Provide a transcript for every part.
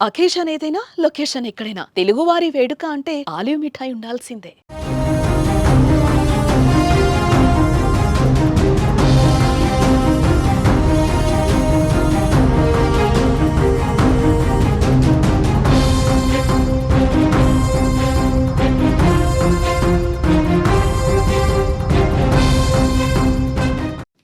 Occasion ఏదైనా location ఎక్కడైనా తెలుగువారి వేడుక అంటే ఆలివ్ మిఠాయి ఉండాల్సిందే.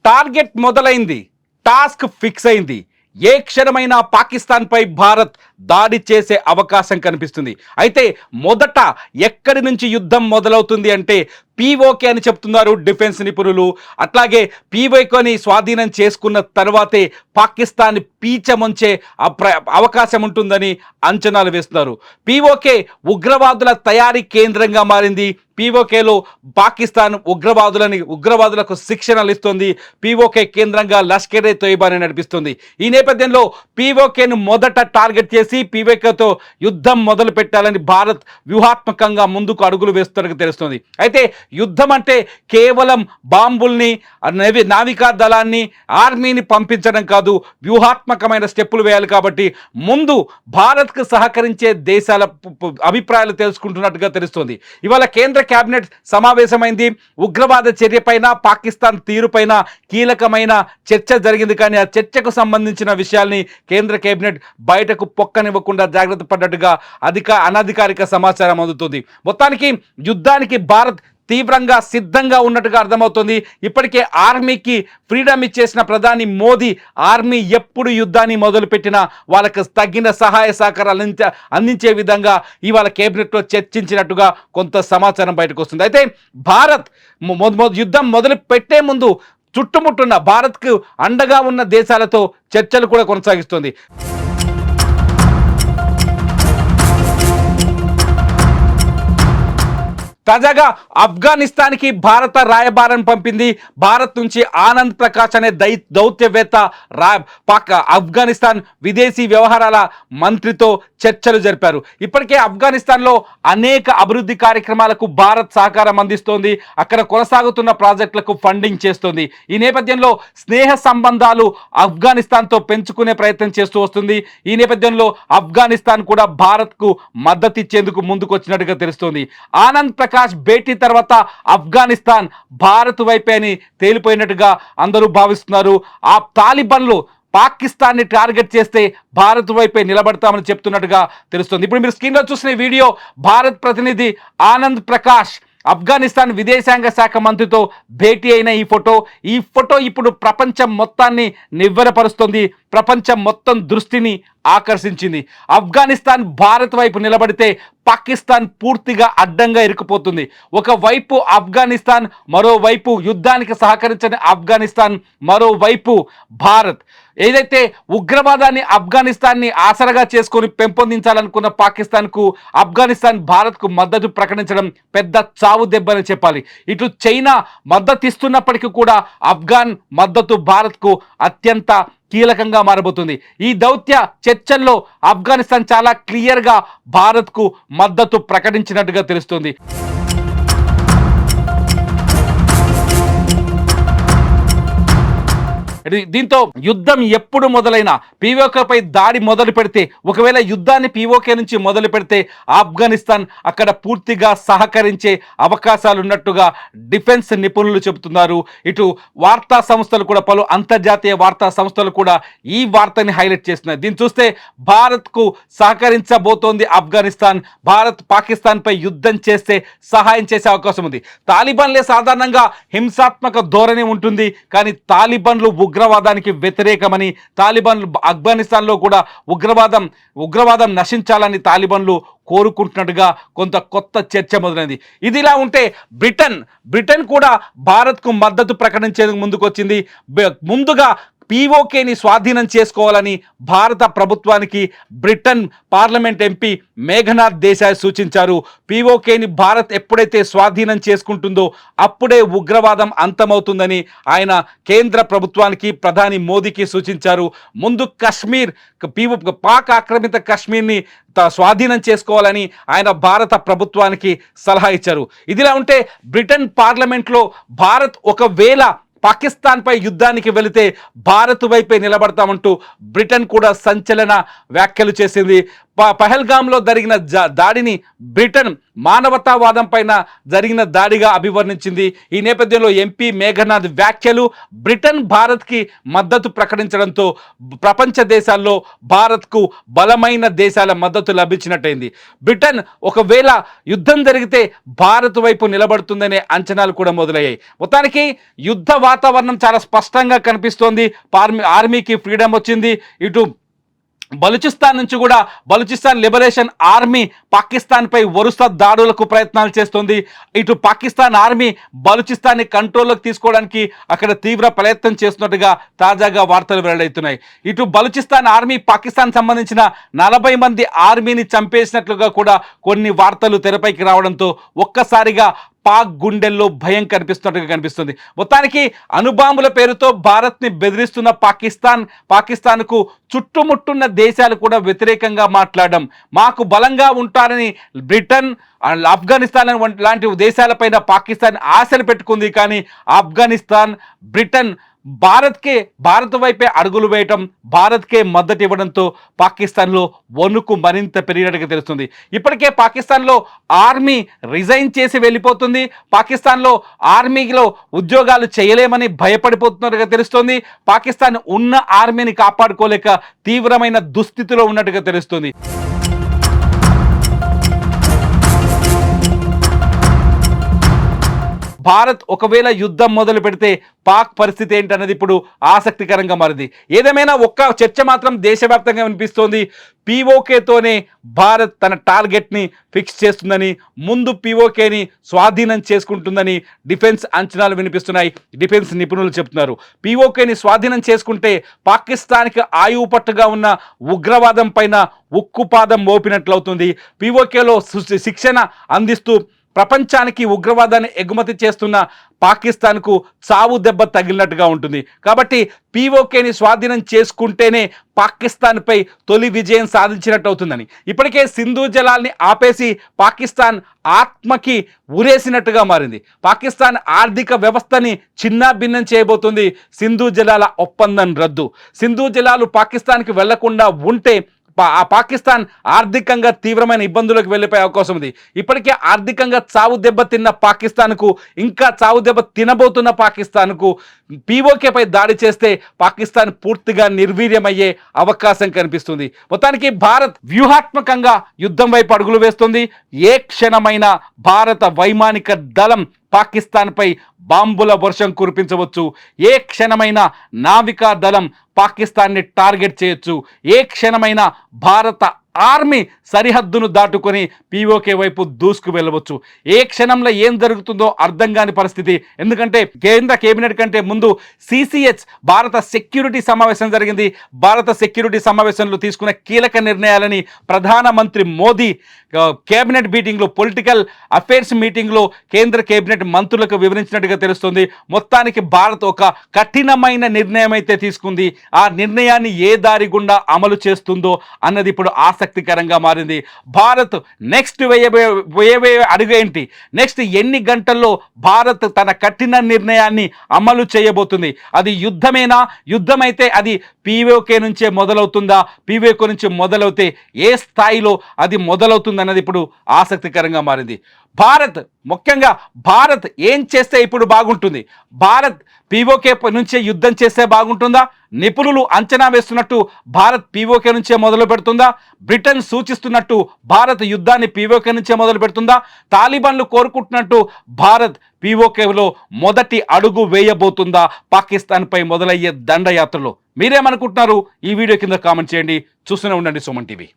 టార్గెట్ మొదలైంది, టాస్క్ ఫిక్స్ అయింది. ఏ క్షణమైనా పాకిస్తాన్పై భారత్ దాడి చేసే అవకాశం కనిపిస్తుంది. అయితే మొదట ఎక్కడి నుంచి యుద్ధం మొదలవుతుంది అంటే పీఓకే అని చెప్తున్నారు డిఫెన్స్ నిపుణులు. అట్లాగే పీఓకేని స్వాధీనం చేసుకున్న తర్వాతే పాకిస్తాన్ పీచముంచే అవకాశం ఉంటుందని అంచనాలు వేస్తున్నారు. పీఓకే ఉగ్రవాదుల తయారీ కేంద్రంగా మారింది. పీఓకేలో పాకిస్తాన్ ఉగ్రవాదులకు శిక్షణలు ఇస్తుంది. పీఓకే కేంద్రంగా లష్కర్ ఏ తోయిబాని నడిపిస్తుంది. ఈ నేపథ్యంలో పీఓకేను మొదట టార్గెట్ చేసి పీఓకేతో యుద్ధం మొదలు పెట్టాలని భారత్ వ్యూహాత్మకంగా ముందుకు అడుగులు వేస్తున్నట్టు తెలుస్తుంది. అయితే యుద్ధం అంటే కేవలం బాంబుల్ని, నావికా దళాన్ని, ఆర్మీని పంపించడం కాదు, వ్యూహాత్మకమైన స్టెప్పులు వేయాలి. కాబట్టి ముందు భారత్కు సహకరించే దేశాల అభిప్రాయాలు తెలుసుకుంటున్నట్టుగా తెలుస్తుంది. ఇవాళ కేంద్ర కేబినెట్ సమావేశమైంది. ఉగ్రవాద చర్యపైన, పాకిస్తాన్ తీరుపైన కీలకమైన చర్చ జరిగింది. కానీ ఆ చర్చకు సంబంధించిన విషయాల్ని కేంద్ర కేబినెట్ బయటకు పొక్కనివ్వకుండా జాగ్రత్త పడ్డట్టుగా అనధికారిక సమాచారం అందుతుంది. మొత్తానికి యుద్ధానికి భారత్ తీవ్రంగా సిద్ధంగా ఉన్నట్టుగా అర్థమవుతుంది. ఇప్పటికే ఆర్మీకి ఫ్రీడమ్ ఇచ్చేసిన ప్రధాని మోదీ ఆర్మీ ఎప్పుడు యుద్ధాన్ని మొదలుపెట్టినా వాళ్ళకి తగిన సహాయ సహకారాలు అందించే విధంగా ఇవాళ కేబినెట్లో చర్చించినట్టుగా కొంత సమాచారం బయటకు వస్తుంది. అయితే భారత్ యుద్ధం మొదలు పెట్టే ముందు చుట్టుముట్టున్న భారత్కు అండగా ఉన్న దేశాలతో చర్చలు కూడా కొనసాగిస్తుంది. తాజాగా ఆఫ్ఘనిస్తాన్కి భారత రాయబారం పంపింది. భారత్ నుంచి ఆనంద్ ప్రకాష్ అనే దౌత్యవేత్త ఆఫ్ఘనిస్తాన్ విదేశీ వ్యవహారాల మంత్రితో చర్చలు జరిపారు. ఇప్పటికే ఆఫ్ఘనిస్తాన్లో అనేక అభివృద్ధి కార్యక్రమాలకు భారత్ సహకారం అందిస్తోంది. అక్కడ కొనసాగుతున్న ప్రాజెక్టులకు ఫండింగ్ చేస్తోంది. ఈ నేపథ్యంలో స్నేహ సంబంధాలు ఆఫ్ఘనిస్తాన్తో పెంచుకునే ప్రయత్నం చేస్తూ వస్తుంది. ఈ నేపథ్యంలో ఆఫ్ఘనిస్తాన్ కూడా భారత్కు మద్దతు ఇచ్చేందుకు ముందుకు వచ్చినట్టుగా తెలుస్తోంది. ఆనంద్ ప్రకాష్ భేటీ తర్వాత ఆఫ్ఘనిస్తాన్ భారత్ వైపే అని తేలిపోయినట్టుగా అందరూ భావిస్తున్నారు. ఆ తాలిబాన్లు పాకిస్తాన్ని టార్గెట్ చేస్తే భారత్ వైపే నిలబడతామని చెప్తున్నట్టుగా తెలుస్తుంది. ఇప్పుడు మీరు స్క్రీన్లో చూసిన వీడియో భారత్ ప్రతినిధి ఆనంద్ ప్రకాష్ ఆఫ్ఘనిస్తాన్ విదేశాంగ శాఖ మంత్రితో భేటీ అయిన ఈ ఫోటో ఇప్పుడు ప్రపంచం మొత్తాన్ని నివ్వెరపరుస్తుంది. ప్రపంచం మొత్తం దృష్టిని ఆకర్షించింది. ఆఫ్ఘనిస్తాన్ భారత్ వైపు నిలబడితే పాకిస్తాన్ పూర్తిగా అడ్డంగా ఇరుక్కుపోతుంది. ఒకవైపు ఆఫ్ఘనిస్తాన్, మరోవైపు యుద్ధానికి సహకరించని ఆఫ్ఘనిస్తాన్, మరోవైపు భారత్. ఏదైతే ఉగ్రవాదాన్ని ఆఫ్ఘనిస్తాన్ని ఆసరగా చేసుకొని పెంపొందించాలనుకున్న పాకిస్తాన్కు ఆఫ్ఘనిస్తాన్ భారత్కు మద్దతు ప్రకటించడం పెద్ద చావు దెబ్బని చెప్పాలి. ఇటు చైనా మద్దతు ఇస్తున్నప్పటికీ కూడా ఆఫ్ఘన్ మద్దతు భారత్కు అత్యంత కీలకంగా మారబోతుంది. ఈ దౌత్య చర్చల్లో ఆఫ్ఘనిస్తాన్ చాలా క్లియర్గా భారత్కు మద్దతు ప్రకటించినట్టుగా తెలుస్తుంది. దీంతో యుద్ధం ఎప్పుడు మొదలైనా పీఓకేపై దాడి మొదలు పెడితే, ఒకవేళ యుద్ధాన్ని పీఓకే నుంచి మొదలు పెడితే ఆఫ్ఘనిస్తాన్ అక్కడ పూర్తిగా సహకరించే అవకాశాలు ఉన్నట్టుగా డిఫెన్స్ నిపుణులు చెబుతున్నారు. ఇటు వార్తా సంస్థలు కూడా, పలు అంతర్జాతీయ వార్తా సంస్థలు కూడా ఈ వార్తని హైలైట్ చేస్తున్నాయి. దీన్ని చూస్తే భారత్కు సహకరించబోతోంది ఆఫ్ఘనిస్తాన్. భారత్ పాకిస్తాన్పై యుద్ధం చేస్తే సహాయం చేసే అవకాశం ఉంది. తాలిబాన్లే సాధారణంగా హింసాత్మక ధోరణి ఉంటుంది. కానీ తాలిబాన్లు ఉగ్రవాదానికి వ్యతిరేకమని, తాలిబాన్లు ఆఫ్ఘనిస్తాన్లో కూడా ఉగ్రవాదం నశించాలని తాలిబాన్లు కోరుకుంటున్నట్టుగా కొత్త చర్చ మొదలైంది. ఇదిలా ఉంటే బ్రిటన్ కూడా భారత్కు మద్దతు ప్రకటించేందుకు ముందుకొచ్చింది. ముందుగా పీఓకేని స్వాధీనం చేసుకోవాలని భారత ప్రభుత్వానికి Britain parliament MP Meghnath Desai సూచించారు. పీఓకేని భారత్ ఎప్పుడైతే స్వాధీనం చేసుకుంటుందో అప్పుడే ఉగ్రవాదం అంతమవుతుందని ఆయన కేంద్ర ప్రభుత్వానికి, ప్రధాని మోదీకి సూచించారు. ముందు పాక్ ఆక్రమిత కాశ్మీర్ని స్వాధీనం చేసుకోవాలని ఆయన భారత ప్రభుత్వానికి సలహా ఇచ్చారు. ఇదిలా ఉంటే బ్రిటన్ పార్లమెంట్లో భారత్ ఒకవేళ పాకిస్తాన్పై యుద్ధానికి వెళితే భారత్ వైపే నిలబడతామంటూ బ్రిటన్ కూడా సంచలన వ్యాఖ్యలు చేసింది. పహల్గామ్లో జరిగిన దాడిని బ్రిటన్ మానవతావాదం పైన జరిగిన దాడిగా అభివర్ణించింది. ఈ నేపథ్యంలో ఎంపీ మేఘనాథ్ వ్యాఖ్యలు బ్రిటన్ భారత్కి మద్దతు ప్రకటించడంతో ప్రపంచ దేశాల్లో భారత్కు బలమైన దేశాల మద్దతు లభించినట్టయింది. బ్రిటన్ ఒకవేళ యుద్ధం జరిగితే భారత్ వైపు నిలబడుతుందనే అంచనాలు కూడా మొదలయ్యాయి. మొత్తానికి యుద్ధ వాతావరణం చాలా స్పష్టంగా కనిపిస్తోంది. ఆర్మీకి ఫ్రీడమ్ వచ్చింది. ఇటు బలూచిస్తాన్ నుంచి కూడా బలూచిస్తాన్ లిబరేషన్ ఆర్మీ పాకిస్తాన్పై వరుస దాడులకు ప్రయత్నాలు చేస్తోంది. ఇటు పాకిస్తాన్ ఆర్మీ బలూచిస్తాన్ని కంట్రోల్లోకి తీసుకోవడానికి అక్కడ తీవ్ర ప్రయత్నం చేస్తున్నట్టుగా తాజాగా వార్తలు వెల్లడవుతున్నాయి. ఇటు బలూచిస్తాన్ ఆర్మీ పాకిస్తాన్ సంబంధించిన 40 మంది ఆర్మీని చంపేసినట్లుగా కూడా కొన్ని వార్తలు తెరపైకి రావడంతో ఒక్కసారిగా పాక్ గుండెల్లో భయం కనిపిస్తున్నట్టుగా కనిపిస్తుంది. మొత్తానికి అణుబాంబుల పేరుతో భారత్ని బెదిరిస్తున్న పాకిస్తాన్కు చుట్టుముట్టున్న దేశాలు కూడా వ్యతిరేకంగా మాట్లాడడం, మాకు బలంగా ఉంటారని బ్రిటన్, ఆఫ్ఘనిస్తాన్ లాంటి దేశాలపైన పాకిస్తాన్ ఆశలు పెట్టుకుంది. కానీ ఆఫ్ఘనిస్తాన్, బ్రిటన్ భారత్ వైపే అడుగులు వేయటం, భారత్కే మద్దతు ఇవ్వడంతో పాకిస్తాన్లో వణుకు మరింత పెరిగినట్టుగా తెలుస్తుంది. ఇప్పటికే పాకిస్తాన్లో ఆర్మీ రిజైన్ చేసి వెళ్ళిపోతుంది. పాకిస్తాన్లో ఆర్మీలో ఉద్యోగాలు చేయలేమని భయపడిపోతున్నట్టుగా తెలుస్తోంది. పాకిస్తాన్ ఉన్న ఆర్మీని కాపాడుకోలేక తీవ్రమైన దుస్థితిలో ఉన్నట్టుగా తెలుస్తుంది. భారత్ ఒకవేళ యుద్ధం మొదలు పెడితే పాక్ పరిస్థితి ఏంటన్నది ఇప్పుడు ఆసక్తికరంగా మారింది. ఏదేమైనా ఒక్క చర్చ మాత్రం దేశవ్యాప్తంగా వినిపిస్తోంది. పీఓకేతోనే భారత్ తన టార్గెట్ని ఫిక్స్ చేస్తుందని, ముందు పీఓకేని స్వాధీనం చేసుకుంటుందని డిఫెన్స్ అంచనాలు వినిపిస్తున్నాయి. డిఫెన్స్ నిపుణులు చెప్తున్నారు. పీఓకేని స్వాధీనం చేసుకుంటే పాకిస్తాన్కి ఆయువు పట్టుగా ఉన్న ఉగ్రవాదం పైన ఉక్కుపాదం మోపినట్లవుతుంది. పీఓకేలో శిక్షణ అందిస్తూ ప్రపంచానికి ఉగ్రవాదాన్ని ఎగుమతి చేస్తున్న పాకిస్తాన్కు చావు దెబ్బ తగిలినట్టుగా ఉంటుంది. కాబట్టి పీఓకేని స్వాధీనం చేసుకుంటేనే పాకిస్తాన్పై తొలి విజయం సాధించినట్టు అవుతుందని, ఇప్పటికే సింధు జలాల్ని ఆపేసి పాకిస్తాన్ ఆత్మకి ఉరేసినట్టుగా మారింది. పాకిస్తాన్ ఆర్థిక వ్యవస్థని చిన్నాభిన్నం చేయబోతుంది సింధు జలాల ఒప్పందం రద్దు. సింధు జలాలు పాకిస్తాన్కి వెళ్లకుండా ఉంటే పాకిస్తాన్ ఆర్థికంగా తీవ్రమైన ఇబ్బందులకు వెళ్ళిపోయే అవకాశం ఉంది. ఇప్పటికే ఆర్థికంగా చావు దెబ్బ తిన్న పాకిస్తాన్కు, ఇంకా చావు దెబ్బ తినబోతున్న పాకిస్తాన్కు పీఓకేపై దాడి చేస్తే పాకిస్తాన్ పూర్తిగా నిర్వీర్యమయ్యే అవకాశం కనిపిస్తుంది. మొత్తానికి భారత్ వ్యూహాత్మకంగా యుద్ధం వైపు అడుగులు వేస్తుంది. ఏ క్షణమైన భారత వైమానిక దళం పాకిస్తాన్పై బాంబుల వర్షం కురిపించవచ్చు. ఏ క్షణమైన నావికా దళం పాకిస్తాన్ని టార్గెట్ చేయొచ్చు. ఏ క్షణమైన భారత ఆర్మీ సరిహద్దును దాటుకొని పీఓకే వైపు దూసుకు వెళ్ళవచ్చు. ఏ క్షణంలో ఏం జరుగుతుందో అర్థం కాని పరిస్థితి. ఎందుకంటే కేంద్ర కేబినెట్ కంటే ముందు సిసిహెచ్ భారత సెక్యూరిటీ సమావేశం జరిగింది. భారత సెక్యూరిటీ సమావేశంలో తీసుకున్న కీలక నిర్ణయాలని ప్రధానమంత్రి మోదీ కేబినెట్ మీటింగ్లో, పొలిటికల్ అఫైర్స్ మీటింగ్లో కేంద్ర కేబినెట్ మంత్రులకు వివరించినట్టుగా తెలుస్తుంది. మొత్తానికి భారత్ ఒక కఠినమైన నిర్ణయం అయితే తీసుకుంది. ఆ నిర్ణయాన్ని ఏ దారి గుండా అమలు చేస్తుందో అన్నది ఇప్పుడు ఆసక్తికరంగా మారింది. భారత్ నెక్స్ట్ వేయబోయే అడుగు ఏంటి? నెక్స్ట్ ఎన్ని గంటల్లో భారత్ తన కఠిన నిర్ణయాన్ని అమలు చేయబోతుంది? అది యుద్ధమేనా? యుద్ధమైతే అది పీఓకే నుంచే మొదలవుతుందా? పీఓకే నుంచి మొదలవుతే ఏ స్థాయిలో అది మొదలవుతుంది అన్నది ఇప్పుడు ఆసక్తికరంగా మారింది. ముఖ్యంగా భారత్ ఏం చేస్తే ఇప్పుడు బాగుంటుంది? భారత్ పీఓకే నుంచే యుద్ధం చేస్తే బాగుంటుందా? నిపుణులు అంచనా వేస్తున్నట్టు భారత్ పీఓకే నుంచే మొదలు పెడుతుందా? బ్రిటన్ సూచిస్తున్నట్టు భారత్ యుద్ధాన్ని పీఓకే నుంచే మొదలు పెడుతుందా? తాలిబాన్లు కోరుకుంటున్నట్టు భారత్ పీఓకేలో మొదటి అడుగు వేయబోతుందా? పాకిస్తాన్పై మొదలయ్యే దండయాత్రలో మీరేమనుకుంటున్నారు? ఈ వీడియో కింద కామెంట్ చేయండి. చూస్తూనే ఉండండి సుమన్ టీవీ.